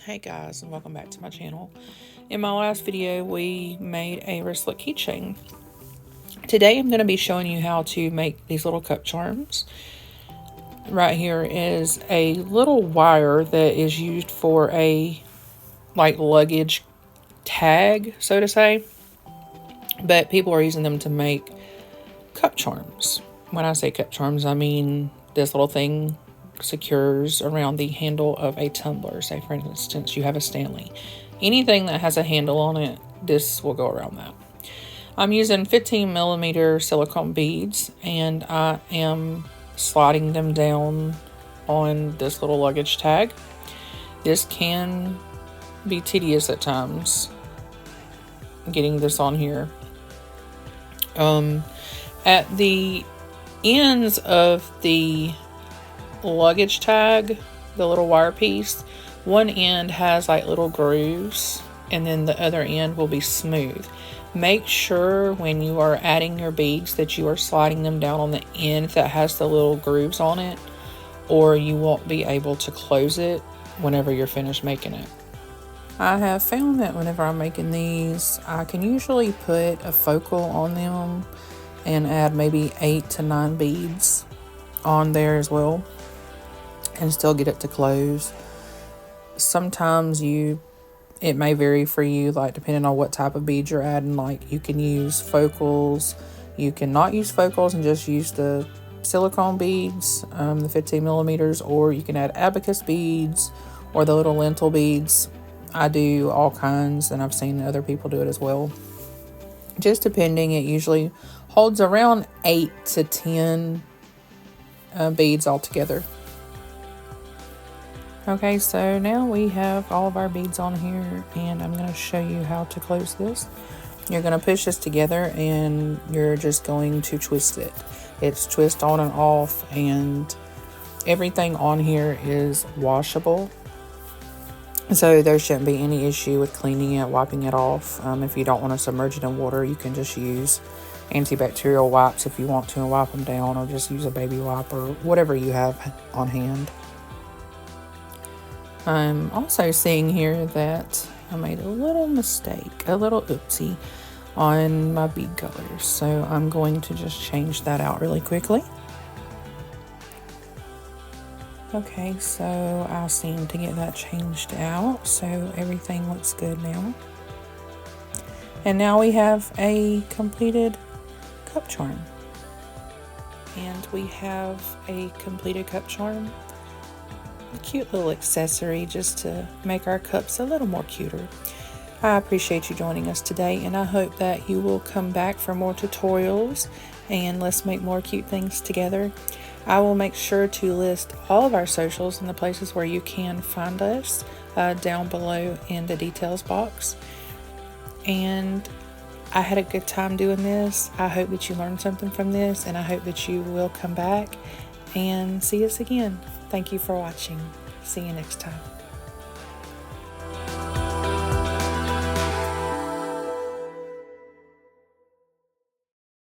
Hey guys, and welcome back to my channel. In my last video we made a wristlet keychain. Today I'm going to be showing you how to make these little cup charms. Right here is a little wire that is used for a luggage tag, so to say, but people are using them to make cup charms. When I say cup charms, I mean this little thing secures around the handle of a tumbler. Say for instance you have a Stanley. Anything that has a handle on it, this will go around that. I'm using 15mm silicone beads, and I am sliding them down on this little luggage tag. This can be tedious at times, getting this on here. At the ends of the luggage tag, the little wire piece, one end has like little grooves and then the other end will be smooth. Make sure when you are adding your beads that you are sliding them down on the end that has the little grooves on it, or you won't be able to close it whenever you're finished making it. I have found that whenever I'm making these, I can usually put a focal on them and add maybe 8 to 9 beads on there as well, and still get it to close. Sometimes it may vary for you, like depending on what type of beads you're adding. Like you can use focals, you can not use focals and just use the silicone beads, the 15mm, or you can add abacus beads or the little lentil beads. I do all kinds, and I've seen other people do it as well. Just depending, it usually holds around 8 to 10 beads altogether. Okay, so now we have all of our beads on here, and I'm going to show you how to close this. You're going to push this together and you're just going to twist it. It's twist on and off, and everything on here is washable, so there shouldn't be any issue with cleaning it, wiping it off. If you don't want to submerge it in water, you can just use antibacterial wipes if you want to and wipe them down, or just use a baby wipe or whatever you have on hand. I'm also seeing here that I made a little mistake, a little oopsie on my bead colors, so I'm going to just change that out really quickly. Okay, so I seem to get that changed out, so everything looks good now. And now we have a completed cup charm. And we have a completed cup charm. A cute little accessory just to make our cups a little more cuter. I appreciate you joining us today, and I hope that you will come back for more tutorials and let's make more cute things together. I will make sure to list all of our socials and the places where you can find us down below in the details box. And I had a good time doing this. I hope that you learned something from this, and I hope that you will come back and see us again. Thank you for watching. See you next time.